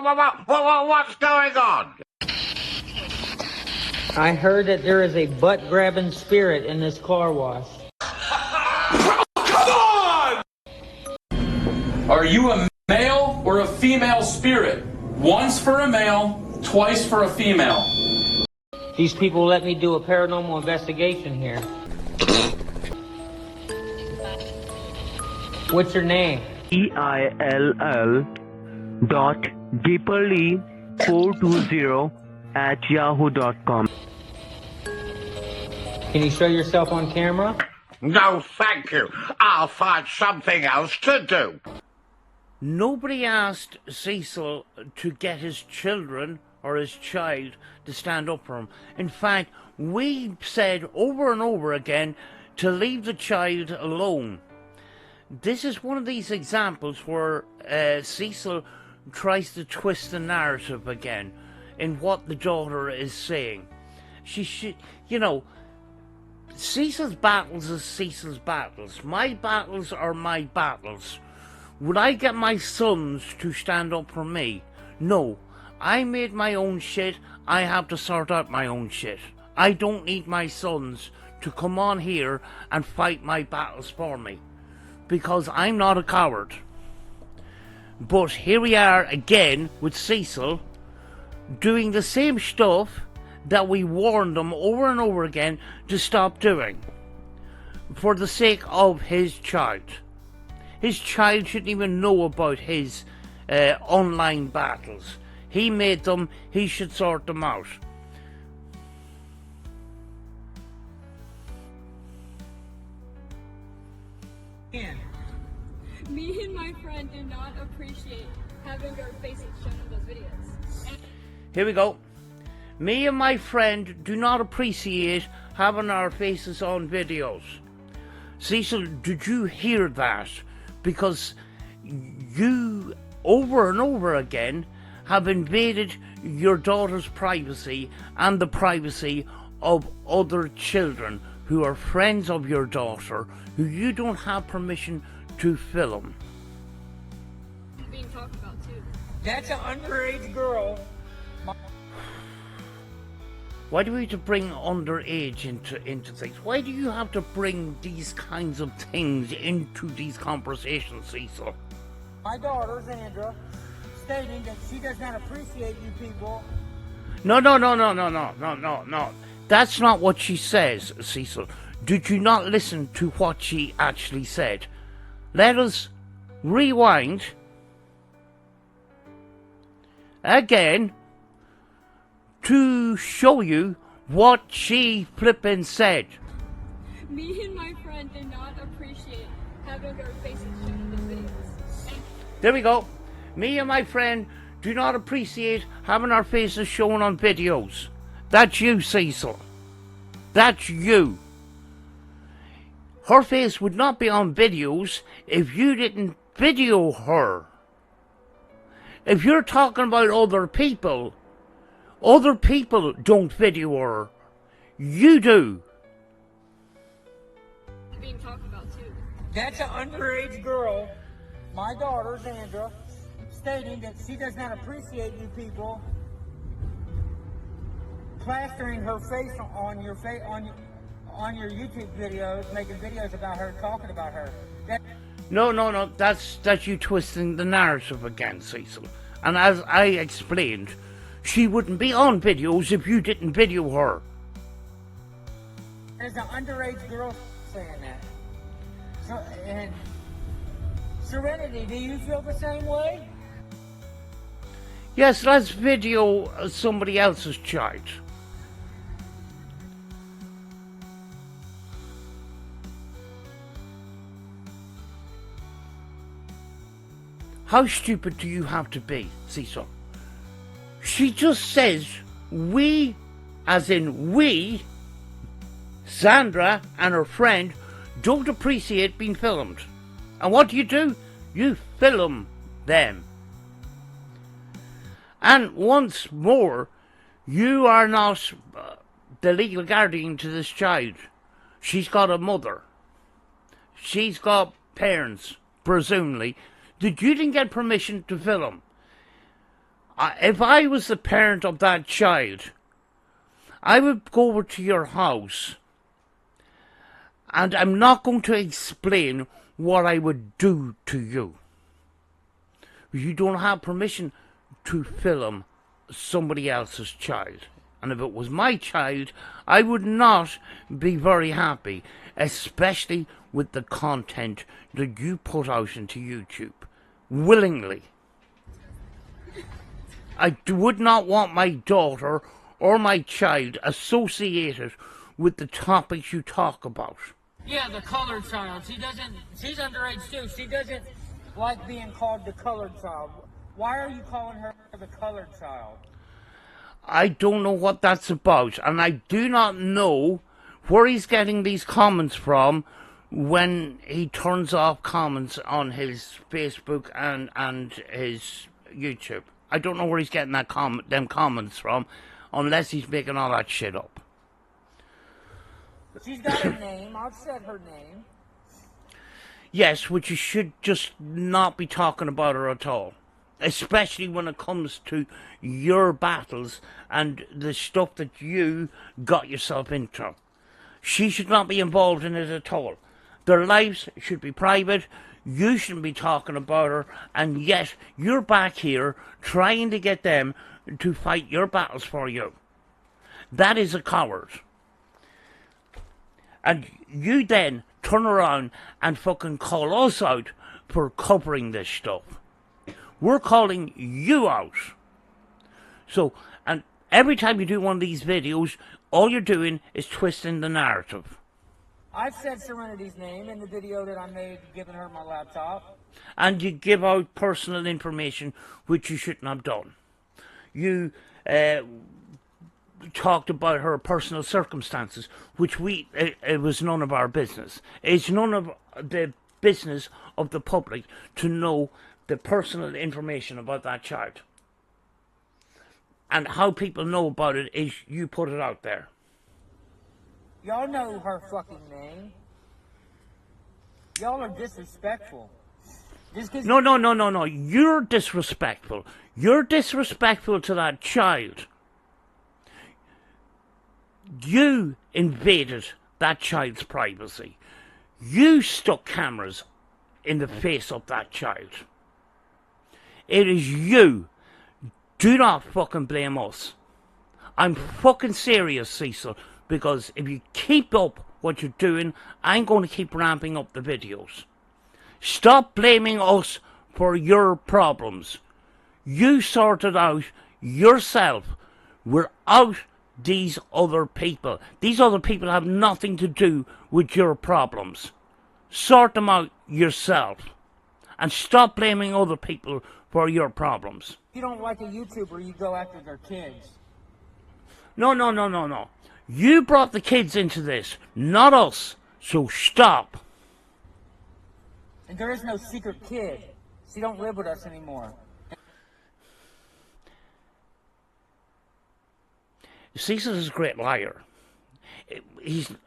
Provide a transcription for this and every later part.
What's going on? I heard that there is a butt-grabbing spirit in this car wash. Come on! Are you a male or a female spirit? Once for a male, twice for a female. These people let me do a paranormal investigation here. What's your name? EILL.Deeperly420@yahoo.com. Can you show yourself on camera? No, thank you. I'll find something else to do. Nobody asked Cecil to get his children or his child to stand up for him. In fact, we said over and over again to leave the child alone. This is one of these examples where Cecil tries to twist the narrative again in what the daughter is saying. Cecil's battles is Cecil's battles. My battles are my battles. Would I get my sons to stand up for me? No. I made my own shit. I have to sort out my own shit. I don't need my sons to come on here and fight my battles for me, because I'm not a coward. But here we are again with Cecil doing the same stuff that we warned him over and over again to stop doing for the sake of his child. His child shouldn't even know about his online battles. He made them, he should sort them out. Me and my friend do not appreciate having our faces shown in those videos. Here we go. Me and my friend do not appreciate having our faces on videos. Cecil, did you hear that? Because you, over and over again, have invaded your daughter's privacy and the privacy of other children who are friends of your daughter, who you don't have permission to film. Being talked about too. That's an underage girl. Why do we have to bring underage into things? Why do you have to bring these kinds of things into these conversations, Cecil? My daughter, Sandra, stating that she does not appreciate you people. No. That's not what she says, Cecil. Did you not listen to what she actually said? Let us rewind again to show you what she flippin' said. Me and my friend do not appreciate having our faces shown in those videos. There we go. Me and my friend do not appreciate having our faces shown on videos. That's you, Cecil. That's you. Her face would not be on videos if you didn't video her. If you're talking about other people don't video her. You do. Being talked about too. That's an underage girl, my daughter, Sandra, stating that she does not appreciate you people plastering her face on your your YouTube videos, making videos about her, talking about her. No. That's you twisting the narrative again, Cecil. And as I explained, she wouldn't be on videos if you didn't video her. There's an underage girl saying that. So, and Serenity, do you feel the same way? Yes, let's video somebody else's child. How stupid do you have to be, Cecil? She just says we, as in we, Sandra and her friend, don't appreciate being filmed. And what do? You film them. And once more, you are not the legal guardian to this child. She's got a mother. She's got parents, presumably, that you didn't get permission to film. If I was the parent of that child, I would go over to your house, and I'm not going to explain what I would do to you. You don't have permission to film somebody else's child. And if it was my child, I would not be very happy, especially with the content that you put out into YouTube, willingly. I would not want my daughter or my child associated with the topics you talk about. Yeah, the colored child. She's underage too. She doesn't like being called the colored child. Why are you calling her the colored child? I don't know what that's about, and I do not know where he's getting these comments from when he turns off comments on his Facebook and his YouTube. I don't know where he's getting them comments from, unless he's making all that shit up. She's got her name. I've said her name. Yes, which you should just not be talking about her at all. Especially when it comes to your battles and the stuff that you got yourself into. She should not be involved in it at all. Their lives should be private. You shouldn't be talking about her. And yet, you're back here trying to get them to fight your battles for you. That is a coward. And you then turn around and fucking call us out for covering this stuff. We're calling you out. So, and every time you do one of these videos, all you're doing is twisting the narrative. I've said Serenity's name in the video that I made giving her my laptop. And you give out personal information which you shouldn't have done. You talked about her personal circumstances, which it was none of our business. It's none of the business of the public to know the personal information about that child. And how people know about it is you put it out there. Y'all know her fucking name. Y'all are disrespectful. No. You're disrespectful. You're disrespectful to that child. You invaded that child's privacy. You stuck cameras in the face of that child. It is you. Do not fucking blame us. I'm fucking serious, Cecil, because if you keep up what you're doing, I'm going to keep ramping up the videos. Stop blaming us for your problems. You sort it out yourself without these other people. These other people have nothing to do with your problems. Sort them out yourself. And stop blaming other people for your problems. If you don't like a YouTuber, you go after their kids. No. You brought the kids into this, not us. So stop. And there is no secret kid. She don't live with us anymore. Cecil is a great liar.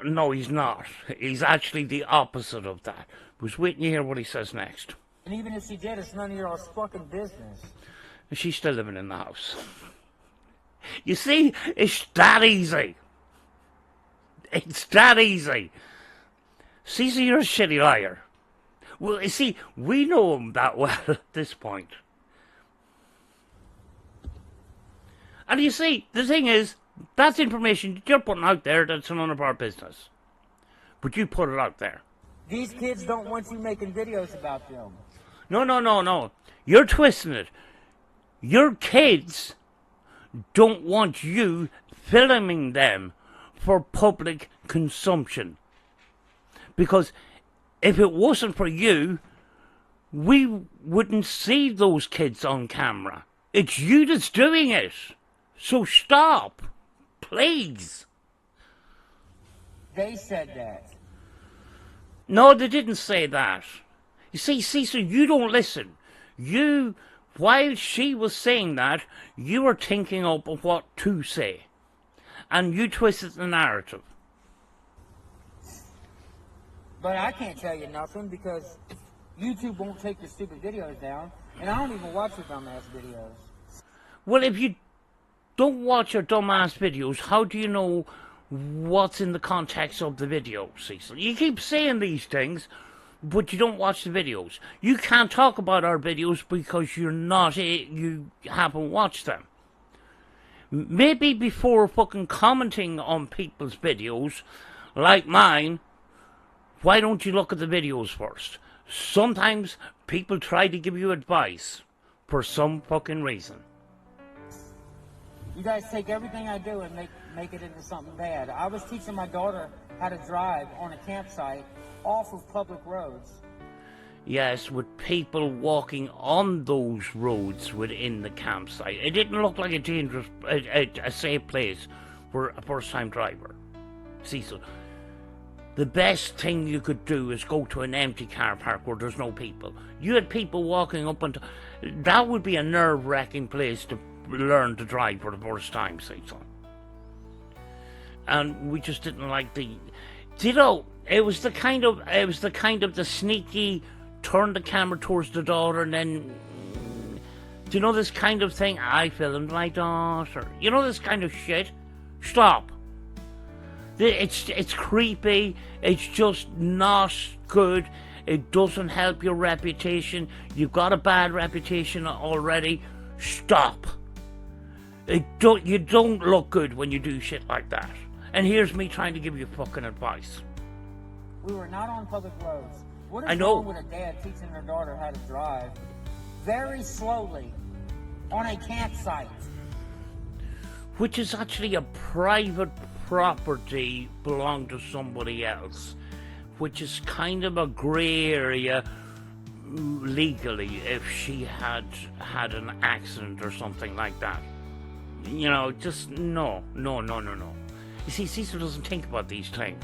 No, he's not. He's actually the opposite of that. Was waiting to hear what he says next. And even if she did, it's none of your fucking business. She's still living in the house. You see, it's that easy. It's that easy. Cecil, you're a shitty liar. Well, you see, we know him that well at this point. And you see, the thing is, that's information you're putting out there that's none of our business. But you put it out there. These kids don't want you making videos about them. No. You're twisting it. Your kids don't want you filming them for public consumption. Because if it wasn't for you, we wouldn't see those kids on camera. It's you that's doing it. So stop. Please. They said that. No, they didn't say that. You see, Cecil, you don't listen. While she was saying that, you were thinking up of what to say. And you twisted the narrative. But I can't tell you nothing because YouTube won't take the stupid videos down. And I don't even watch your dumbass videos. Well, if you don't watch your dumbass videos, how do you know what's in the context of the video, Cecil? You keep saying these things, but you don't watch the videos. You can't talk about our videos because you haven't watched them. Maybe before fucking commenting on people's videos, like mine, why don't you look at the videos first? Sometimes people try to give you advice for some fucking reason. You guys take everything I do and make it into something bad. I was teaching my daughter how to drive on a campsite off of public roads. Yes, with people walking on those roads within the campsite. It didn't look like a dangerous, a safe place for a first-time driver. Cecil, the best thing you could do is go to an empty car park where there's no people. You had people walking up and that would be a nerve-wracking place to learn to drive for the first time, Cecil. And we just didn't like the, you know, it was the kind of the sneaky turn the camera towards the daughter and then, do you know this kind of thing? I filmed my daughter. You know this kind of shit? Stop. It's creepy. It's just not good. It doesn't help your reputation. You've got a bad reputation already. Stop. You don't look good when you do shit like that. And here's me trying to give you fucking advice. We were not on public roads. What is I know. wrong with a dad teaching their daughter how to drive very slowly on a campsite? Which is actually a private property belonged to somebody else. Which is kind of a grey area legally if she had an accident or something like that. You know, just no. You see, Cecil doesn't think about these things.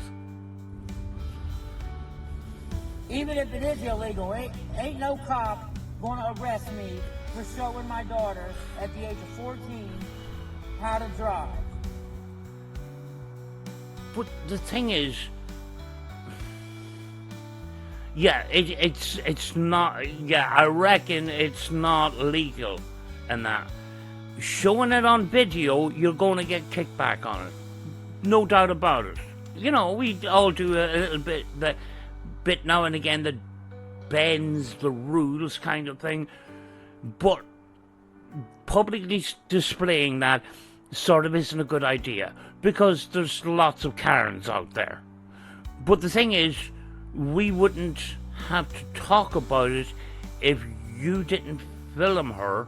Even if it is illegal, ain't no cop gonna arrest me for showing my daughter at the age of 14 how to drive. But the thing is, yeah, it's not. Yeah, I reckon it's not legal, and that showing it on video, you're going to get kickback on it, no doubt about it. You know, we all do a little bit now and again that bends the rules, kind of thing. But publicly displaying that sort of isn't a good idea because there's lots of Karens out there. But the thing is, we wouldn't have to talk about it if you didn't film her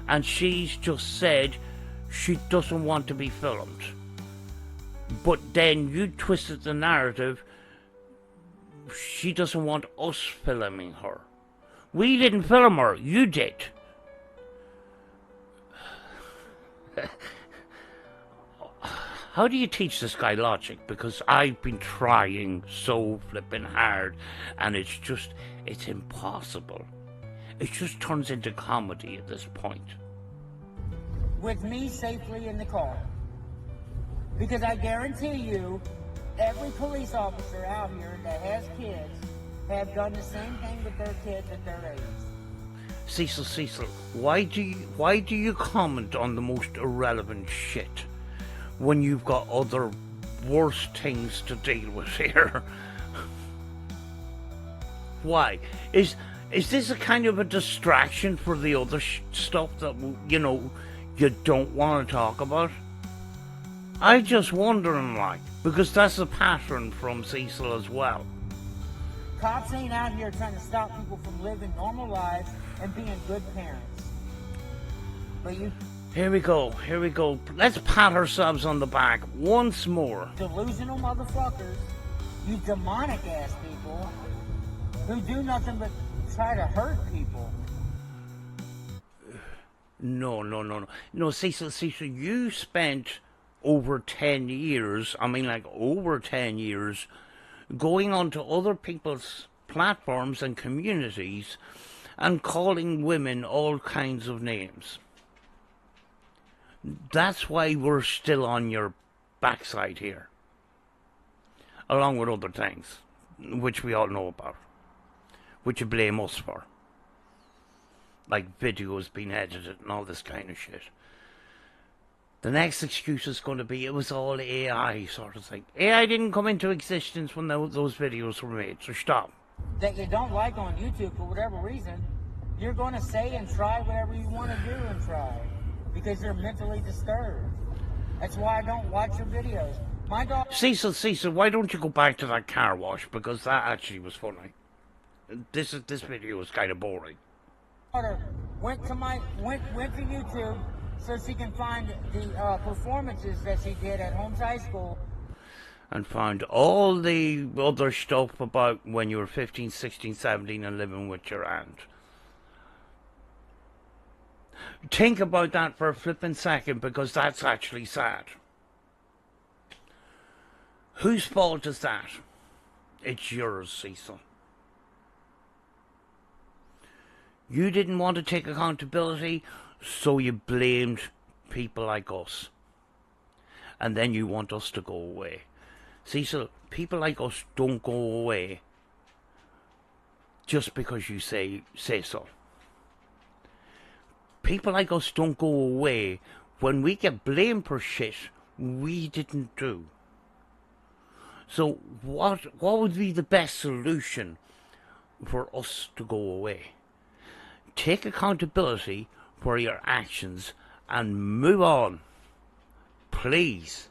and she's just said she doesn't want to be filmed. But then you twisted the narrative, she doesn't want us filming her. We didn't film her, you did. How do you teach this guy logic? Because I've been trying so flippin' hard and it's impossible. It just turns into comedy at this point. With me safely in the car. Because I guarantee you, every police officer out here that has kids have done the same thing with their kids at their age. Cecil, why do you comment on the most irrelevant shit when you've got other worse things to deal with here? Why? Is this a kind of a distraction for the other stuff that, you know, you don't want to talk about? I just wondering, like, because that's a pattern from Cecil as well. Cops ain't out here trying to stop people from living normal lives and being good parents. But you... Here we go. Let's pat ourselves on the back once more. Delusional motherfuckers, you demonic ass people who do nothing but try to hurt people. No, Cecil, you spent over 10 years, over 10 years, going onto other people's platforms and communities and calling women all kinds of names. That's why we're still on your backside here. Along with other things, which we all know about. Which you blame us for. like videos being edited and all this kind of shit. The next excuse is going to be it was all AI sort of thing. AI didn't come into existence when those videos were made, so stop. That you don't like on YouTube for whatever reason, you're going to say and try whatever you want to do and try because you're mentally disturbed. That's why I don't watch your videos. My daughter... Cecil, why don't you go back to that car wash, because that actually was funny. This video was kind of boring. Went to YouTube so she can find the performances that she did at Holmes High School. And found all the other stuff about when you were 15, 16, 17 and living with your aunt. Think about that for a flipping second, because that's actually sad. Whose fault is that? It's yours, Cecil. You didn't want to take accountability, so you blamed people like us. And then you want us to go away. Cecil, people like us don't go away just because you say so. People like us don't go away when we get blamed for shit we didn't do. So what would be the best solution for us to go away? Take accountability for your actions and move on. Please.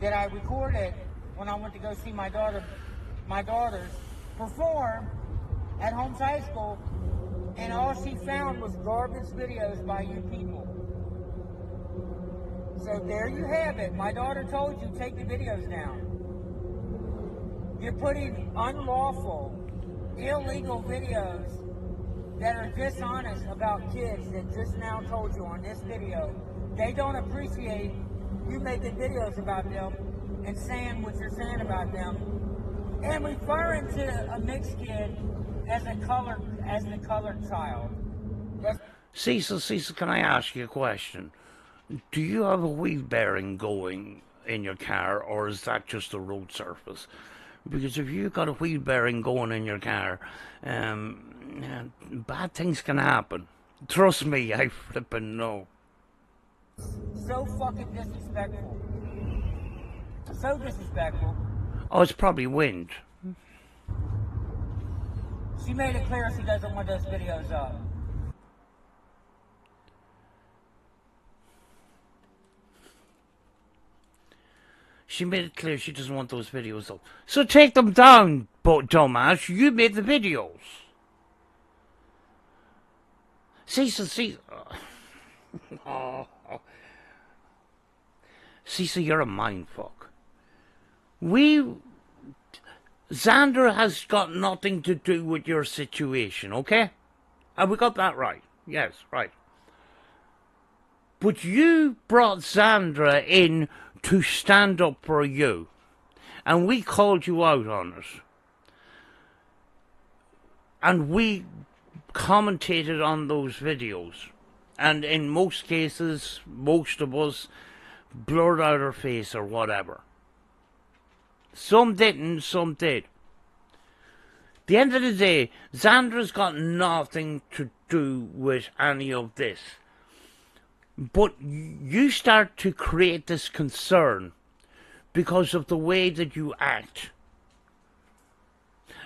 That I recorded when I went to go see my daughters perform at Holmes High School, and all she found was garbage videos by you people. So there you have it. My daughter told you, take the videos down. You're putting unlawful, illegal videos that are dishonest about kids that just now told you on this video. They don't appreciate you making videos about them and saying what you're saying about them and referring to a mixed kid as the colored child. Cecil, can I ask you a question? Do you have a wheel bearing going in your car, or is that just the road surface? Because if you've got a wheel bearing going in your car, bad things can happen. Trust me, I flippin' know. So fucking disrespectful. So disrespectful. Oh, it's probably wind. She made it clear she doesn't want those videos up. She made it clear she doesn't want those videos up. So take them down, dumbass. You made the videos. Cecil. Oh. Cecil, you're a mindfuck. Xander has got nothing to do with your situation, okay? Have we got that right? Yes, right. But you brought Xandra in to stand up for you. And we called you out on it. And we commentated on those videos. And in most cases, most of us blurred out our face or whatever. Some didn't, some did. At the end of the day, Xandra's got nothing to do with any of this. But you start to create this concern because of the way that you act.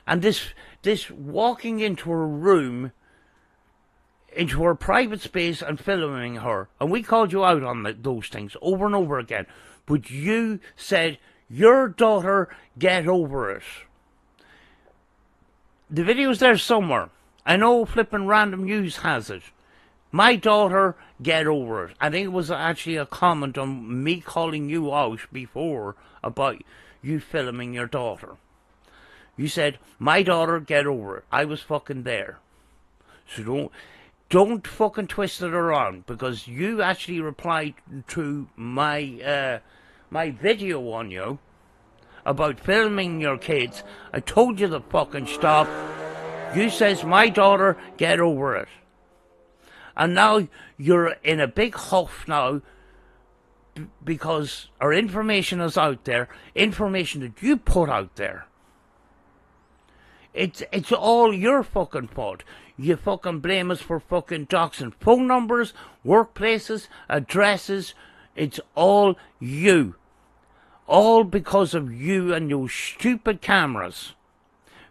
And this walking into her room, into her private space and filming her. And we called you out on those things over and over again. But you said, your daughter, get over it. The video's there somewhere. I know flipping Random News has it. My daughter, get over it. I think it was actually a comment on me calling you out before about you filming your daughter. You said, my daughter, get over it. I was fucking there. So don't fucking twist it around, because you actually replied to my my video on you about filming your kids. I told you to fucking stop. You says, my daughter, get over it. And now you're in a big huff now because our information is out there, information that you put out there. It's all your fucking fault. You fucking blame us for fucking doxing phone numbers, workplaces, addresses. It's all you. All because of you and your stupid cameras.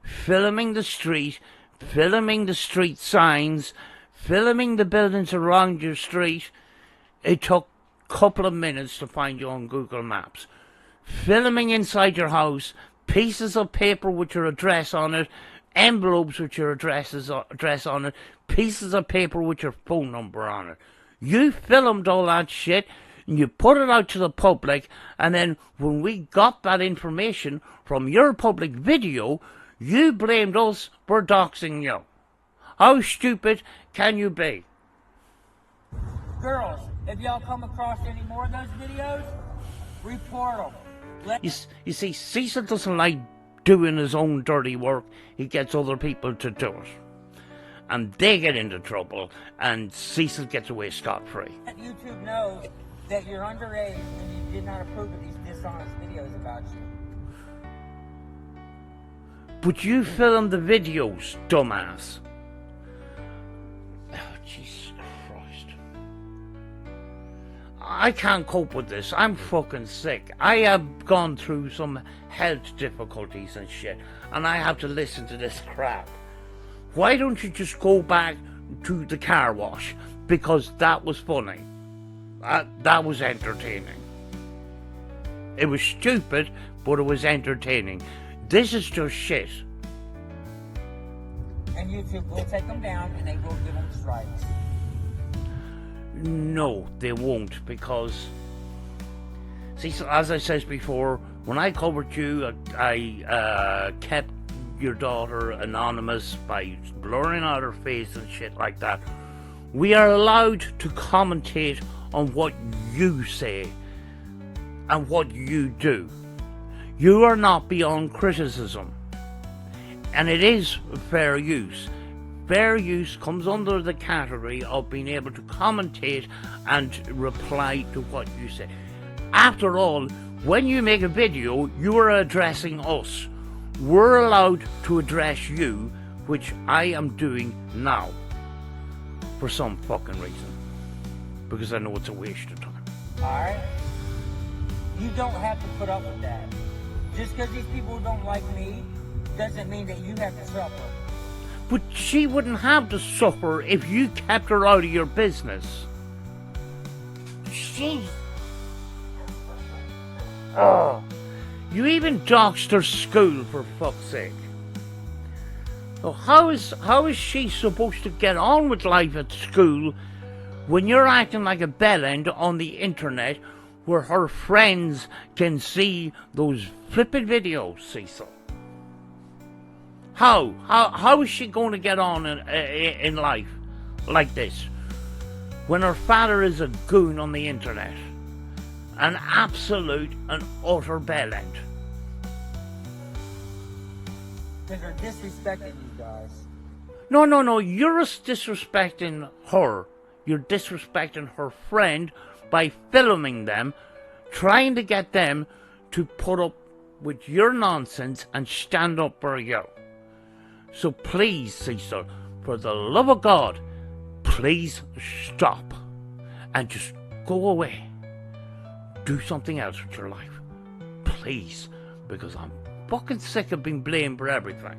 Filming the street, filming the street signs, filming the buildings around your street. It took a couple of minutes to find you on Google Maps. Filming inside your house, pieces of paper with your address on it, envelopes with your address on it, pieces of paper with your phone number on it. You filmed all that shit, and you put it out to the public, and then when we got that information from your public video, you blamed us for doxing you. How stupid can you be? Girls, if y'all come across any more of those videos, report them. You see, Cecil doesn't like doing his own dirty work. He gets other people to do it. And they get into trouble, and Cecil gets away scot-free. YouTube knows that you're underage and you did not approve of these dishonest videos about you. But you filmed the videos, dumbass. Oh, Jesus Christ. I can't cope with this. I'm fucking sick. I have gone through some health difficulties and shit, and I have to listen to this crap. Why don't you just go back to the car wash? Because that was funny. That was entertaining. It was stupid, but it was entertaining. This is just shit. And YouTube will take them down and they will give them strikes. No, they won't, because, see, as I said before, when I covered you, I kept your daughter anonymous by blurring out her face and shit like that. We are allowed to commentate on what you say and what you do. You are not beyond criticism, and it is fair use. Fair use comes under the category of being able to commentate and reply to what you say. After all, when you make a video, you are addressing us. We're allowed to address you, which I am doing now. For some fucking reason. Because I know it's a waste of time. Alright? You don't have to put up with that. Just because these people don't like me doesn't mean that you have to suffer. But she wouldn't have to suffer if you kept her out of your business. She... Oh. You even doxed her school, for fuck's sake. So how is she supposed to get on with life at school when you're acting like a bellend on the internet where her friends can see those flippin' videos, Cecil? How is she going to get on in life like this when her father is a goon on the internet? An absolute and utter bellend. Because they're disrespecting you guys. No, you're disrespecting her. You're disrespecting her friend by filming them, trying to get them to put up with your nonsense and stand up for you. So please, Cecil, for the love of God, please stop and just go away. Do something else with your life. Please, because I'm fucking sick of being blamed for everything.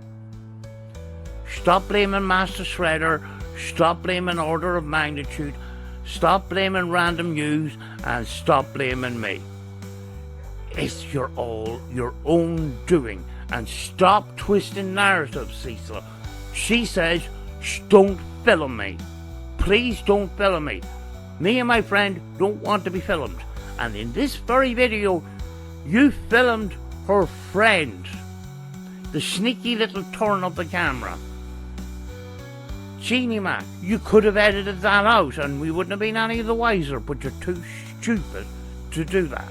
Stop blaming Master Shredder, stop blaming Order of Magnitude, stop blaming Random News, and stop blaming me. It's your own doing, and stop twisting narratives, Cecil. She says, don't film me. Please don't film me. Me and my friend don't want to be filmed. And in this very video, you filmed her friend. The sneaky little turn of the camera. Genie Mac, you could have edited that out and we wouldn't have been any the wiser, but you're too stupid to do that.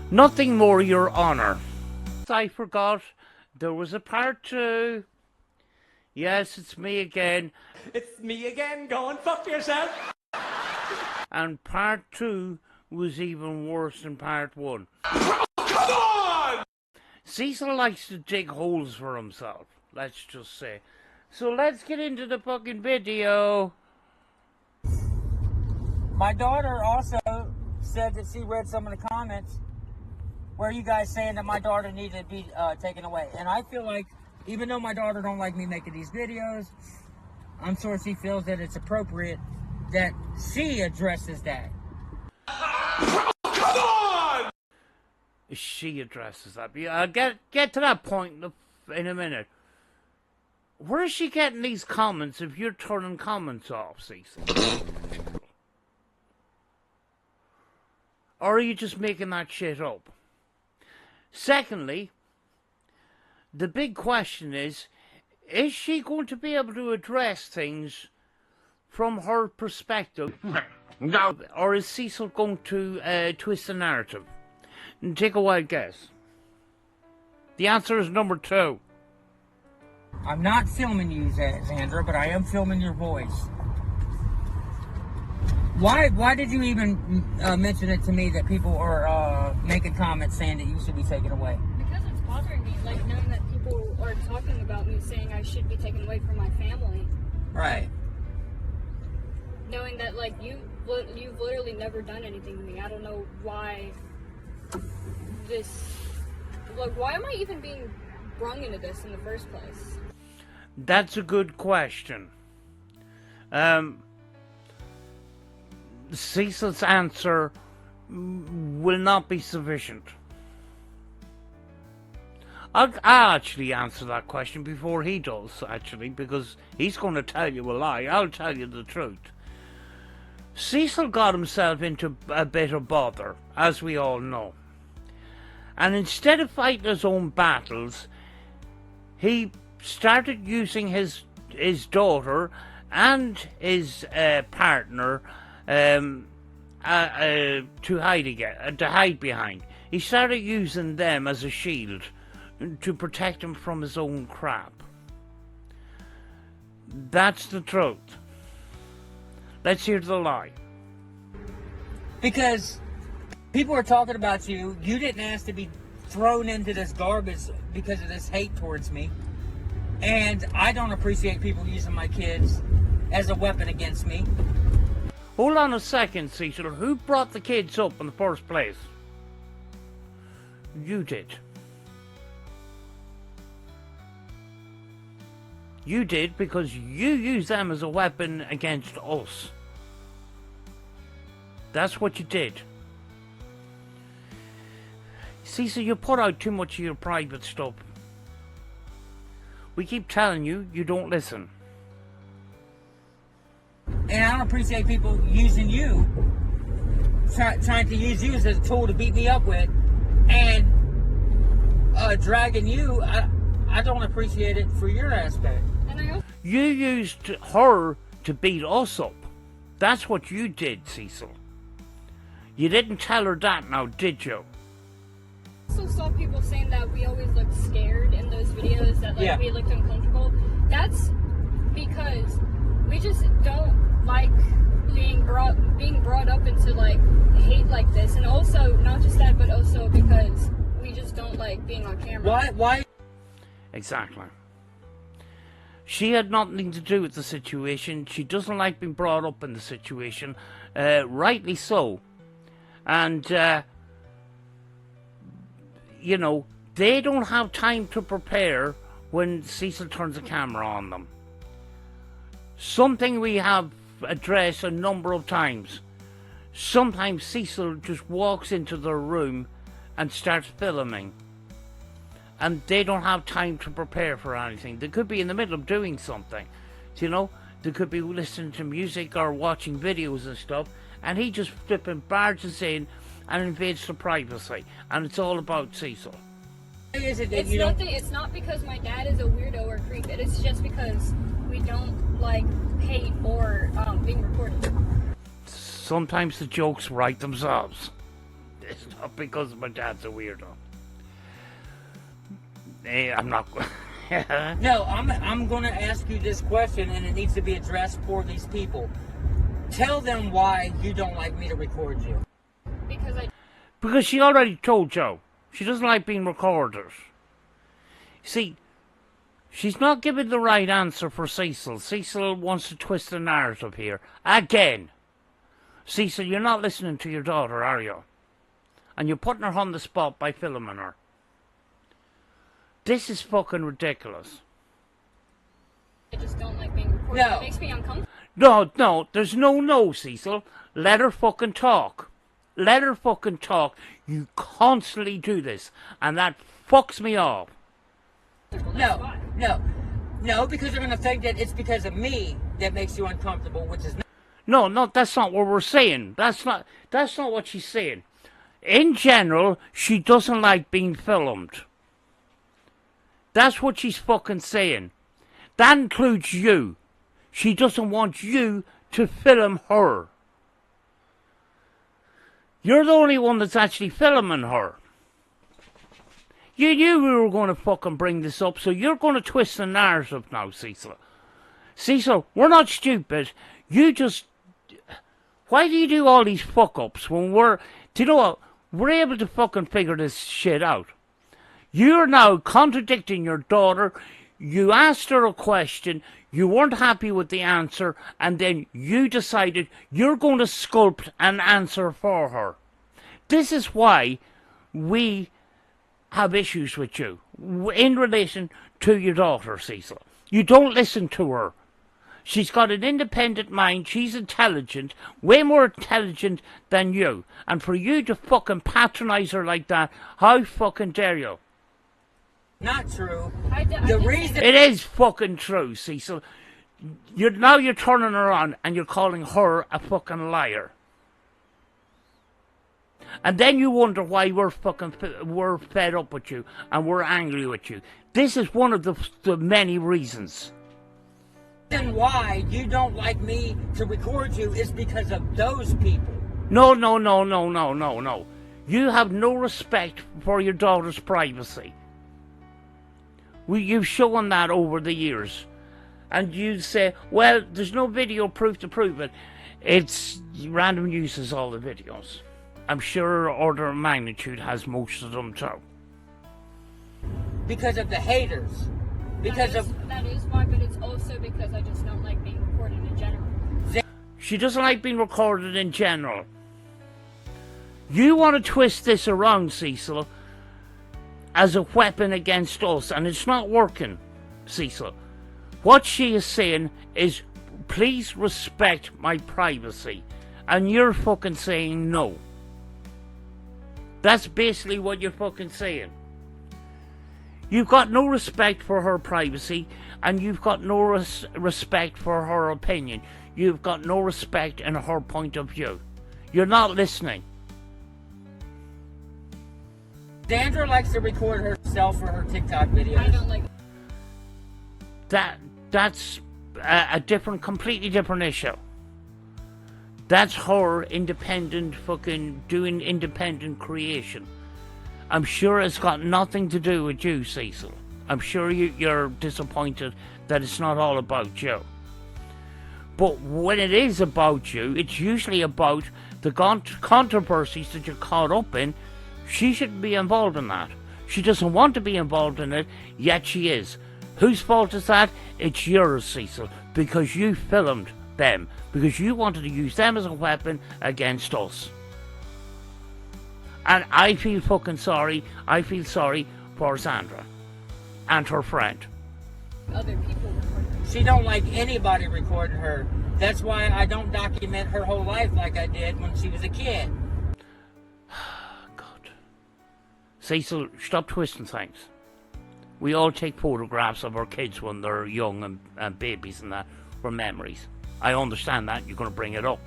Nothing more, Your Honor. I forgot there was a part 2. Yes, it's me again. It's me again, go and fuck yourself. And part 2 was even worse than part 1. Come on! Cecil likes to dig holes for himself, let's just say. So let's get into the fucking video. My daughter also said that she read some of the comments where you guys saying that my daughter needed to be taken away. And I feel like, even though my daughter don't like me making these videos, I'm sure she feels that it's appropriate that she addresses that. Come on! She addresses that. I'll get to that point in a minute. Where is she getting these comments if you're turning comments off, Cecil? Or are you just making that shit up? Secondly, the big question is she going to be able to address things from her perspective? No. Or is Cecil going to twist the narrative? And take a wild guess. The answer is number 2. I'm not filming you, Xandra, but I am filming your voice. Why did you even mention it to me that people are making comments saying that you should be taken away? Because it's bothering me, like knowing that people are talking about me saying I should be taken away from my family. Right. Knowing that like you've literally never done anything to me. I don't know why why am I even being brung into this in the first place? That's a good question. Cecil's answer will not be sufficient. I'll actually answer that question before he does, actually, because he's going to tell you a lie. I'll tell you the truth. Cecil got himself into a bit of bother, as we all know. And instead of fighting his own battles, he started using his daughter and his partner to hide behind. He started using them as a shield to protect him from his own crap. That's the truth. Let's hear the lie. Because people are talking about you. You didn't ask to be thrown into this garbage because of this hate towards me. And I don't appreciate people using my kids as a weapon against me. Hold on a second, Cecil. Who brought the kids up in the first place? You did. You did, because you used them as a weapon against us. That's what you did. Cecil, you put out too much of your private stuff. We keep telling you, you don't listen. And I don't appreciate people using you, trying to use you as a tool to beat me up with, and dragging you. I don't appreciate it for your aspect. You used her to beat us up. That's what you did, Cecil. You didn't tell her that now, did you? I also saw people saying that we always looked scared in those videos, that like we looked uncomfortable. That's because we just don't like being brought up into like hate like this, and also not just that, but also because we just don't like being on camera. Why? Exactly. She had nothing to do with the situation. She doesn't like being brought up in the situation. Rightly so. And, you know, they don't have time to prepare when Cecil turns the camera on them. Something we have addressed a number of times. Sometimes Cecil just walks into their room and starts filming. And they don't have time to prepare for anything. They could be in the middle of doing something. You know, they could be listening to music or watching videos and stuff. And he just flipping barges in and invades the privacy. And it's all about Cecil. It's not because my dad is a weirdo or a creep. It is just because we don't like hate or being recorded. Sometimes the jokes write themselves. It's not because my dad's a weirdo. I'm not. No, I'm going to ask you this question, and it needs to be addressed for these people. Tell them why you don't like me to record you. Because she already told Joe. She doesn't like being recorded. See, she's not giving the right answer for Cecil. Cecil wants to twist the narrative here. Again. Cecil, you're not listening to your daughter, are you? And you're putting her on the spot by filming her. This is fucking ridiculous. I just don't like being recorded. No. It makes me uncomfortable. No, there's no, Cecil. Let her fucking talk. Let her fucking talk. You constantly do this, and that fucks me off. No, because they're going to think that it's because of me that makes you uncomfortable, which is not. No, that's not what we're saying. That's not what she's saying. In general, she doesn't like being filmed. That's what she's fucking saying. That includes you. She doesn't want you to film her. You're the only one that's actually filming her. You knew we were going to fucking bring this up, so you're going to twist the narrative now, Cecil. Cecil, we're not stupid. You just... Why do you do all these fuck-ups when we're... Do you know what? We're able to fucking figure this shit out. You're now contradicting your daughter. You asked her a question, you weren't happy with the answer, and then you decided you're going to sculpt an answer for her. This is why we have issues with you in relation to your daughter, Cecil. You don't listen to her. She's got an independent mind. She's intelligent, way more intelligent than you. And for you to fucking patronize her like that, how fucking dare you? Not true. The reason It is fucking true, Cecil. You're turning her on and you're calling her a fucking liar. And then you wonder why we're fed up with you and we're angry with you. This is one of the many reasons. reason why you don't like me to record you is because of those people. No. You have no respect for your daughter's privacy. You've shown that over the years. And you say, well, there's no video proof to prove it. It's random uses all the videos. I'm sure Order of Magnitude has most of them too. Because of the haters. Because that is why, but it's also because I just don't like being recorded in general. She doesn't like being recorded in general. You want to twist this around, Cecil, as a weapon against us, and it's not working, Cecil. What she is saying is, please respect my privacy. And you're fucking saying no. That's basically what you're fucking saying. You've got no respect for her privacy, and you've got no respect for her opinion. You've got no respect in her point of view. You're not listening. Sandra likes to record herself for her TikTok videos. I don't like That's a completely different issue. That's her independent doing independent creation. I'm sure it's got nothing to do with you, Cecil. I'm sure you're disappointed that it's not all about you. But when it is about you, it's usually about the controversies that you're caught up in. She shouldn't be involved in that. She doesn't want to be involved in it, yet she is. Whose fault is that? It's yours, Cecil, because you filmed them, because you wanted to use them as a weapon against us. And I feel fucking sorry. I feel sorry for Sandra and her friend. other people recording. She don't like anybody recording her. That's why I don't document her whole life like I did when she was a kid. God. Cecil, stop twisting things. We all take photographs of our kids when they're young and babies and that for memories. I understand that. You're going to bring it up.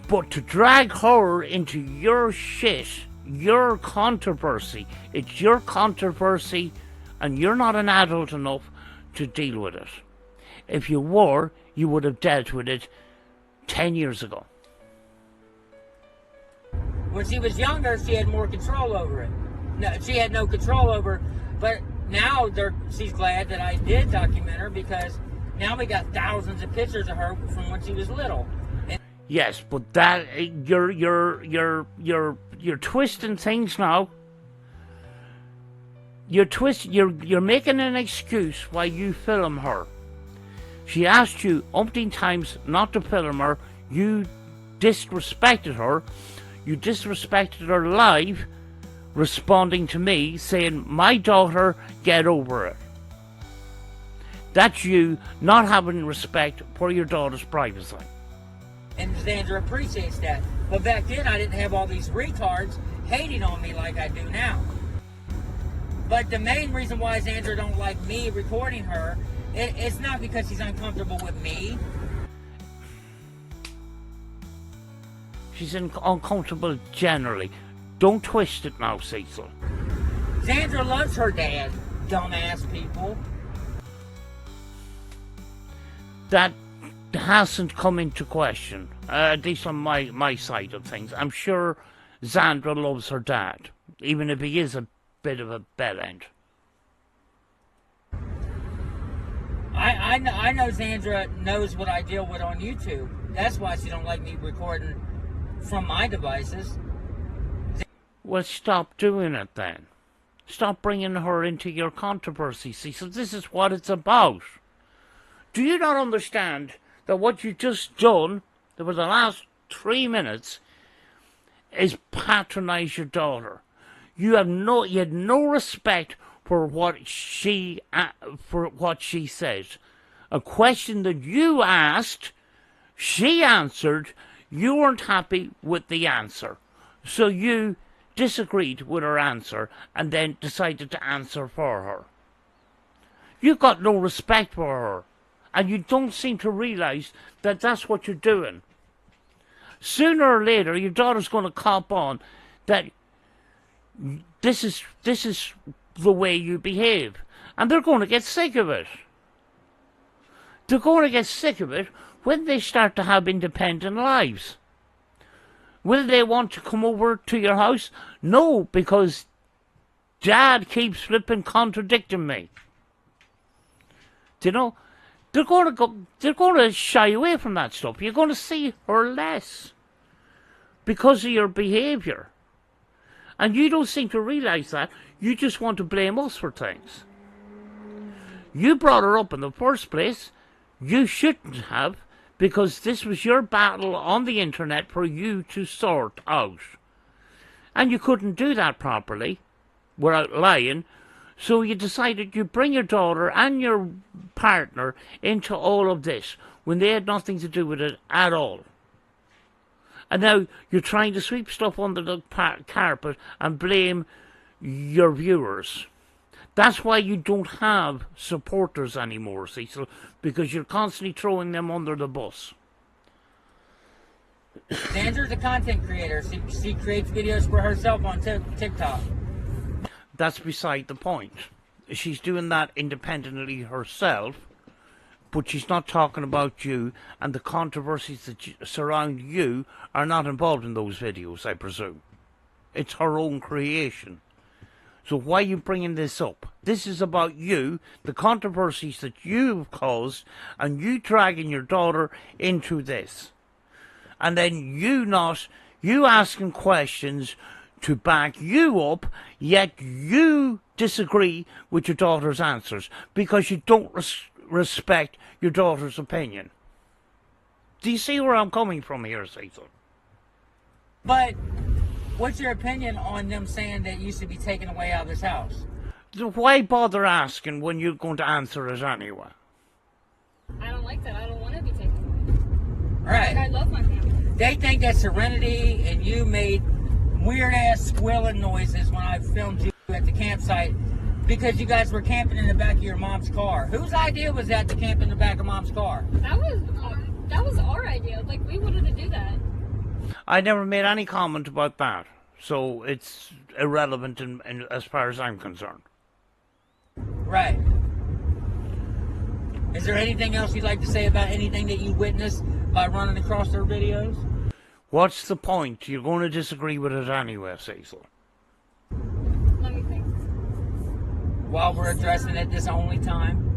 But to drag her into your shit, your controversy, it's your controversy and you're not an adult enough to deal with it. If you were, you would have dealt with it 10 years ago. When she was younger, she had more control over it. No, she had no control over it, but now she's glad that I did document her because now we got thousands of pictures of her from when she was little. And yes, but that you're twisting things now. You're making an excuse why you film her. She asked you umpteen times not to film her. You disrespected her. You disrespected her live, responding to me saying, "My daughter, get over it." That's you not having respect for your daughter's privacy. And Xandra appreciates that. But back then, I didn't have all these retards hating on me like I do now. But the main reason why Xandra don't like me recording her, it's not because she's uncomfortable with me. She's uncomfortable generally. Don't twist it now, Cecil. Xandra loves her dad, dumbass people. That hasn't come into question, at least on my side of things. I'm sure Xandra loves her dad, even if he is a bit of a bellend. I know Xandra knows what I deal with on YouTube. That's why she don't like me recording from my devices. Well, stop doing it then. Stop bringing her into your controversy, Cecil. This is what it's about. Do you not understand that what you just done for the last 3 minutes is patronize your daughter? You had no respect for what she said. A question that you asked, she answered. You weren't happy with the answer, so you disagreed with her answer and then decided to answer for her. You've got no respect for her, and you don't seem to realize that that's what you're doing. Sooner or later, your daughter's going to cop on that this is the way you behave, and they're going to get sick of it. They're going to get sick of it when they start to have independent lives. Will they want to come over to your house? No, because Dad keeps flipping contradicting me. Do you know? They're going to shy away from that stuff. You're going to see her less because of your behaviour. And you don't seem to realise that. You just want to blame us for things. You brought her up in the first place. You shouldn't have, because this was your battle on the internet for you to sort out. And you couldn't do that properly without lying. So you decided you'd bring your daughter and your partner into all of this when they had nothing to do with it at all. And now you're trying to sweep stuff under the carpet and blame your viewers. That's why you don't have supporters anymore, Cecil, because you're constantly throwing them under the bus. Xandra's a content creator. She creates videos for herself on TikTok. That's beside the point. She's doing that independently herself, but she's not talking about you, and the controversies that surround you are not involved in those videos, I presume. It's her own creation. So why are you bringing this up? This is about you, the controversies that you've caused, and you dragging your daughter into this. And then you asking questions to back you up, yet you disagree with your daughter's answers because you don't respect your daughter's opinion. Do you see where I'm coming from here, Cecil? But what's your opinion on them saying that you should be taken away out of this house? Why bother asking when you're going to answer it anyway? I don't like that. I don't want to be taken away. Right. Like, I love my family. They think that Serenity and you made weird-ass squealing noises when I filmed you at the campsite because you guys were camping in the back of your mom's car. Whose idea was that to camp in the back of mom's car? That was our idea. Like, we wanted to do that. I never made any comment about that, so it's irrelevant as far as I'm concerned. Right. Is there anything else you'd like to say about anything that you witnessed by running across their videos? What's the point? You're going to disagree with it anyway, Cecil. Let me think. While we're addressing it this only time?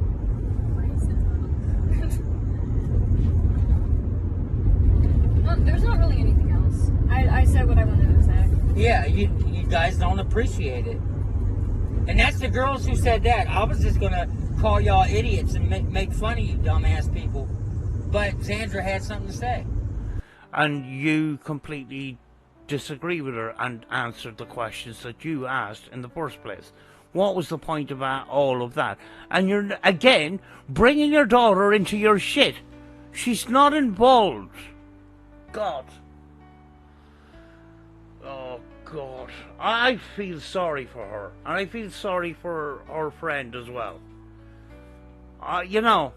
Well, there's not really anything else. I said what I wanted to say. Yeah, you guys don't appreciate it. And that's the girls who said that. I was just going to call y'all idiots and make fun of you dumbass people. But Sandra had something to say. And you completely disagree with her and answered the questions that you asked in the first place. What was the point of all of that? And you're, again, bringing your daughter into your shit. She's not involved. God. Oh, God. I feel sorry for her. And I feel sorry for her friend as well. You know,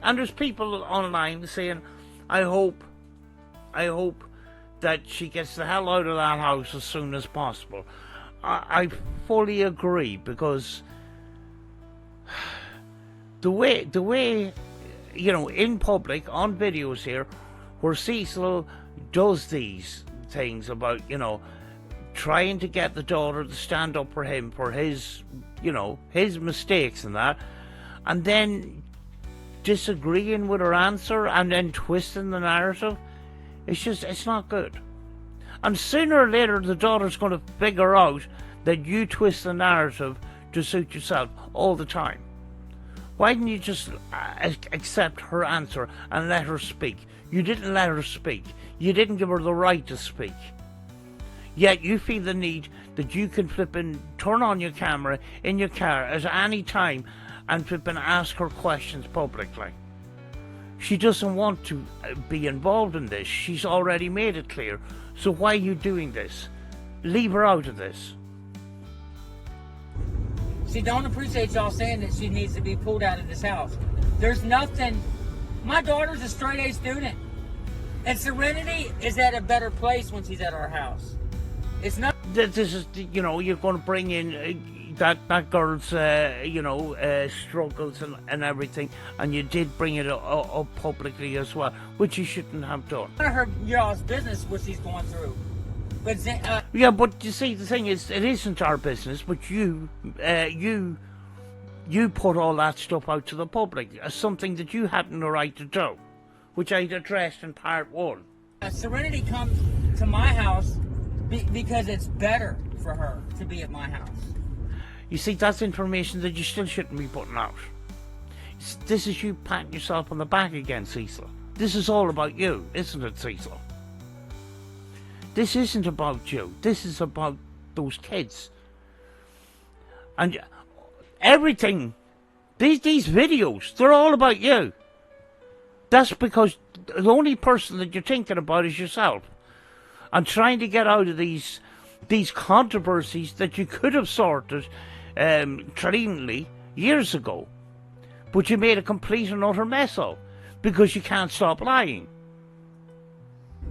and there's people online saying, I hope that she gets the hell out of that house as soon as possible. I fully agree, because the way, you know, in public, on videos here, where Cecil does these things about, you know, trying to get the daughter to stand up for him, for his, you know, his mistakes and that, and then disagreeing with her answer and then twisting the narrative, it's not good. And sooner or later, the daughter's going to figure out that you twist the narrative to suit yourself all the time. Why didn't you just accept her answer and let her speak? You didn't let her speak. You didn't give her the right to speak. Yet you feel the need that you can turn on your camera in your car at any time and ask her questions publicly. She doesn't want to be involved in this. She's already made it clear. So why are you doing this? Leave her out of this. She don't appreciate y'all saying that she needs to be pulled out of this house. There's nothing. My daughter's a straight A student. And Serenity is at a better place when she's at our house. It's not. This is, you know, you're going to bring in that girl's, you know, struggles and everything, and you did bring it up publicly as well, which you shouldn't have done. None of her y'all's business what she's going through. But yeah, but you see, the thing is, it isn't our business. But you put all that stuff out to the public as something that you hadn't the right to do, which I addressed in part 1. Serenity comes to my house because it's better for her to be at my house. You see, that's information that you still shouldn't be putting out. This is you patting yourself on the back again, Cecil. This is all about you, isn't it, Cecil? This isn't about you. This is about those kids. And everything, these videos, they're all about you. That's because the only person that you're thinking about is yourself. And trying to get out of these controversies that you could have sorted cleanly years ago. But you made a complete and utter mess of because you can't stop lying.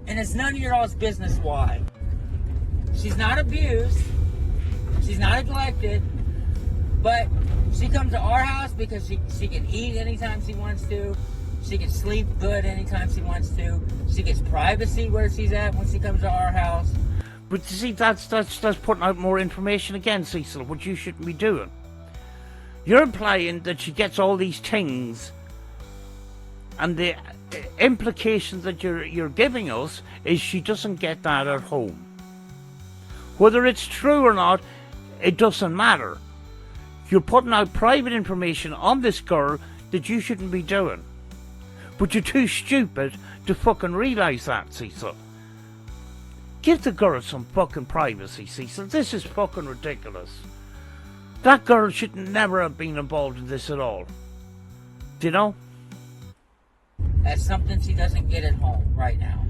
And it's none of your all's business why. She's not abused. She's not neglected. But she comes to our house because she can eat anytime she wants to. She can sleep good anytime she wants to. She gets privacy where she's at when she comes to our house. But you see, that's putting out more information again, Cecil, which you shouldn't be doing. You're implying that she gets all these things, and the implication that you're giving us is she doesn't get that at home. Whether it's true or not, it doesn't matter. You're putting out private information on this girl that you shouldn't be doing. But you're too stupid to fucking realise that, Cecil. Give the girl some fucking privacy, Cecil. This is fucking ridiculous. That girl should never have been involved in this at all. Do you know? That's something she doesn't get at home right now.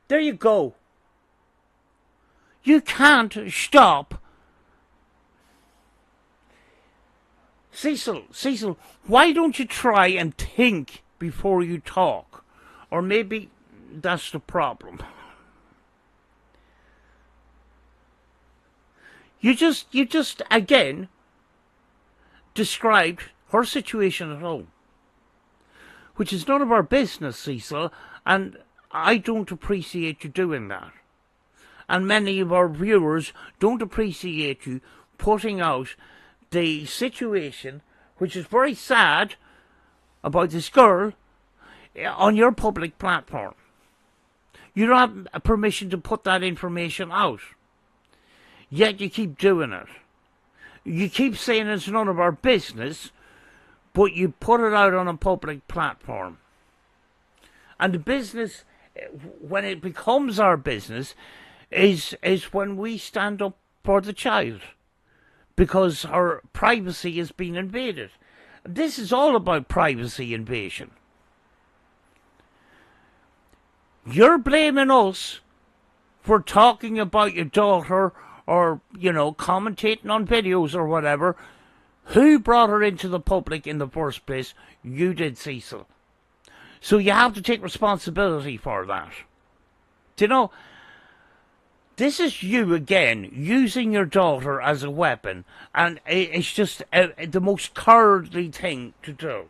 There you go. You can't stop. Cecil, why don't you try and think before you talk? Or maybe that's the problem. You just again described her situation at home, which is none of our business, Cecil, and I don't appreciate you doing that. And many of our viewers don't appreciate you putting out the situation, which is very sad, about this girl on your public platform. You don't have permission to put that information out. Yet you keep doing it. You keep saying it's none of our business, but you put it out on a public platform. And the business, when it becomes our business, is when we stand up for the child. Because our privacy has been invaded. This is all about privacy invasion. You're blaming us for talking about your daughter or, commentating on videos or whatever. Who brought her into the public in the first place? You did, Cecil. So you have to take responsibility for that. Do you know, this is you again, using your daughter as a weapon. And it's just the most cowardly thing to do.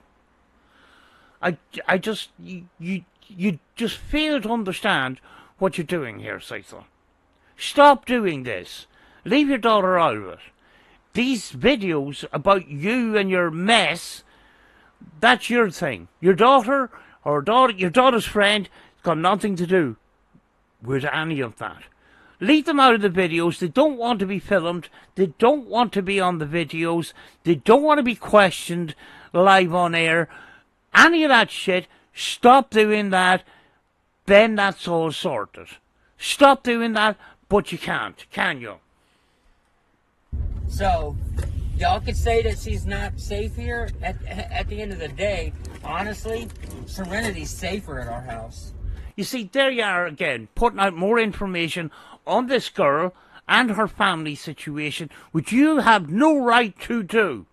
You just fail to understand what you're doing here, Cecil. Stop doing this. Leave your daughter out of it. These videos about you and your mess, that's your thing. Your daughter or your daughter's friend has got nothing to do with any of that. Leave them out of the videos. They don't want to be filmed. They don't want to be on the videos. They don't want to be questioned live on air. Any of that shit. Stop doing that. Then that's all sorted. Stop doing that, but you can't, can you? So, y'all could say that she's not safe here. At the end of the day, honestly, Serenity's safer at our house. You see, there you are again, putting out more information on this girl and her family situation, which you have no right to do.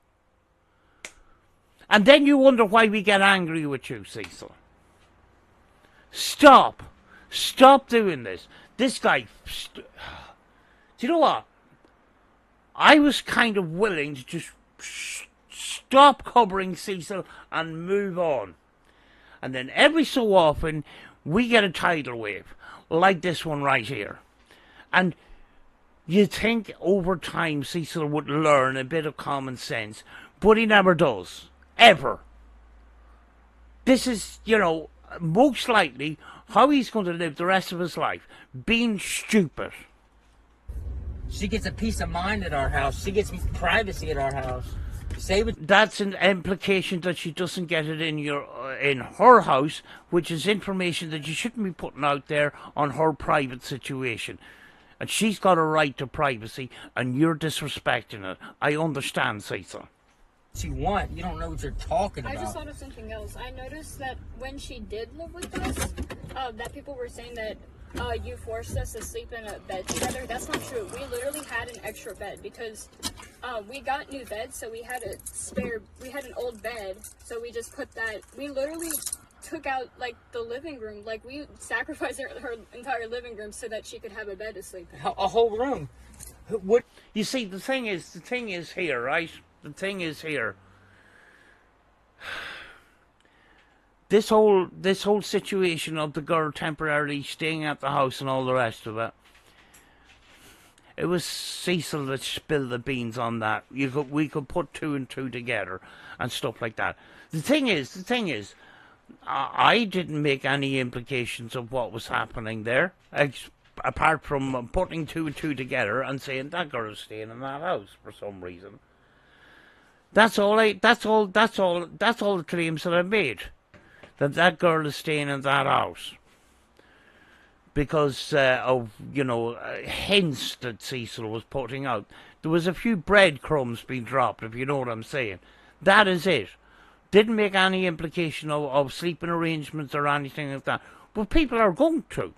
And then you wonder why we get angry with you, Cecil. Stop. Stop doing this. This guy... Do you know what? I was kind of willing to just stop covering Cecil and move on. And then every so often, we get a tidal wave, like this one right here. And you think over time Cecil would learn a bit of common sense, but he never does. Ever. This is, most likely how he's going to live the rest of his life, being stupid. She gets a peace of mind at our house. She gets privacy at our house. That's an implication that she doesn't get it in her house, which is information that you shouldn't be putting out there on her private situation. And she's got a right to privacy, and you're disrespecting it. I understand, Cecil. You don't know what you're talking about. I just thought of something else. I noticed that when she did live with us, that people were saying that you forced us to sleep in a bed together. That's not true. We literally had an extra bed because we got new beds, so we had an old bed, so we just put that. We literally took out the living room. We sacrificed her entire living room so that she could have a bed to sleep in. A whole room. What? You see, the thing is here, right? The thing is here. This whole situation of the girl temporarily staying at the house and all the rest of it. It was Cecil that spilled the beans on that. We could put two and two together and stuff like that. The thing is, I didn't make any implications of what was happening there, apart from putting two and two together and saying that girl is staying in that house for some reason. That's all the claims that I made. That girl is staying in that house. Because of, hints that Cecil was putting out. There was a few breadcrumbs being dropped, if you know what I'm saying. That is it. Didn't make any implication of sleeping arrangements or anything like that. But people are going to.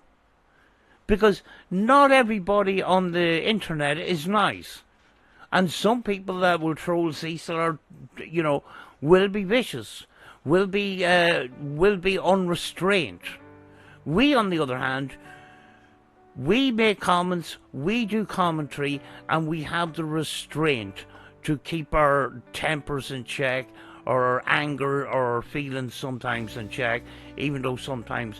Because not everybody on the internet is nice. And some people that will troll Cecil are, will be vicious, will be unrestrained. We, on the other hand, we make comments, we do commentary, and we have the restraint to keep our tempers in check, or our anger, or our feelings sometimes in check, even though sometimes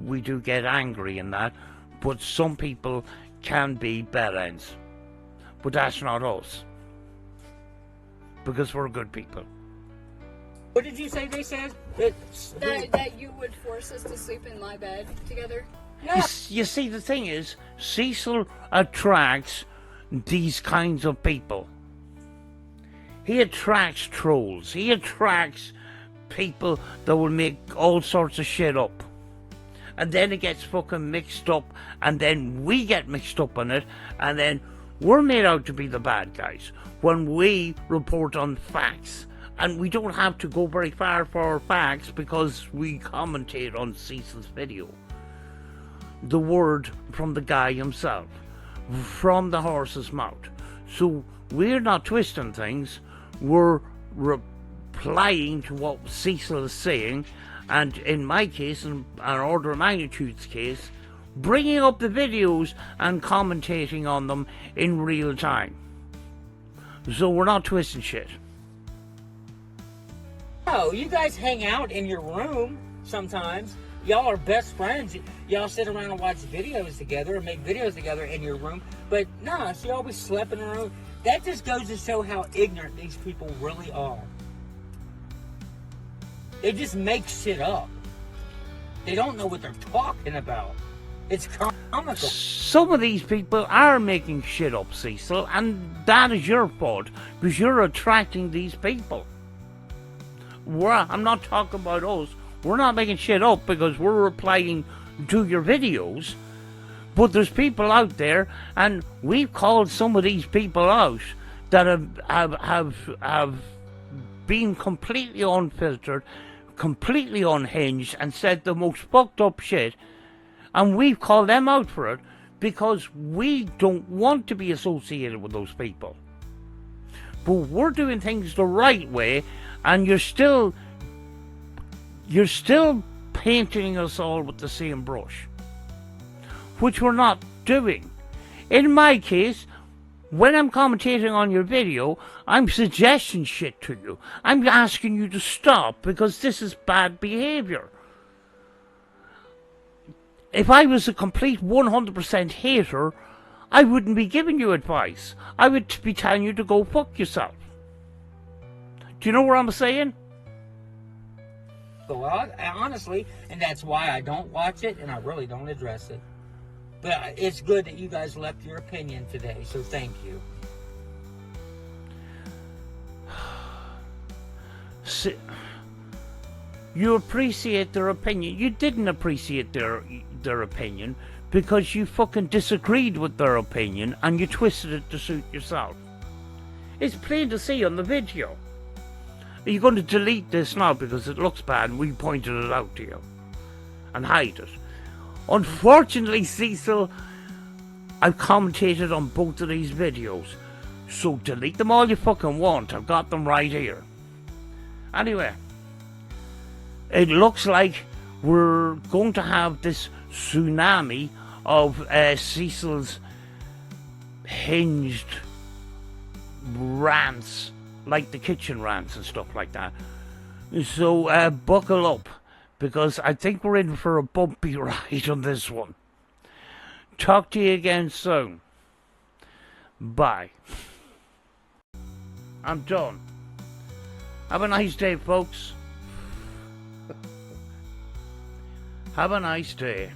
we do get angry in that. But some people can be bad ends. But that's not us. Because we're good people. What did you say they said? That you would force us to sleep in my bed together? Yeah. You see, the thing is, Cecil attracts these kinds of people. He attracts trolls. He attracts people that will make all sorts of shit up. And then it gets fucking mixed up, and then we get mixed up in it, and then we're made out to be the bad guys when we report on facts. And we don't have to go very far for our facts because we commentate on Cecil's video. The word from the guy himself, from the horse's mouth. So we're not twisting things, we're replying to what Cecil is saying, and in my case, in an order of magnitude's case, bringing up the videos and commentating on them in real time. So we're not twisting shit. Oh, you guys hang out in your room sometimes. Y'all are best friends. Y'all sit around and watch videos together and make videos together in your room. But nah, she always slept in her room. That just goes to show how ignorant these people really are. They just make shit up. They don't know what they're talking about. It's comical. Some of these people are making shit up, Cecil, and that is your fault because you're attracting these people. I'm not talking about us. We're not making shit up because we're replying to your videos. But there's people out there, and we've called some of these people out that have been completely unfiltered, completely unhinged, and said the most fucked up shit. And we've called them out for it because we don't want to be associated with those people. But we're doing things the right way, and you're still painting us all with the same brush, which we're not doing. In my case, when I'm commentating on your video, I'm suggesting shit to you. I'm asking you to stop because this is bad behavior. If I was a complete 100% hater, I wouldn't be giving you advice. I would be telling you to go fuck yourself. Do you know what I'm saying? Well, honestly, and that's why I don't watch it and I really don't address it. But it's good that you guys left your opinion today, so thank you. You appreciate their opinion. You didn't appreciate their opinion because you fucking disagreed with their opinion and you twisted it to suit yourself. It's plain to see on the video. Are you going to delete this now because it looks bad and we pointed it out to you? And hide it? Unfortunately, Cecil, I've commentated on both of these videos. So delete them all you fucking want. I've got them right here. Anyway, it looks like we're going to have this tsunami of Cecil's hinged rants, like the kitchen rants and stuff like that. So buckle up, because I think we're in for a bumpy ride on this one. Talk to you again soon. Bye. I'm done. Have a nice day, folks. Have a nice day.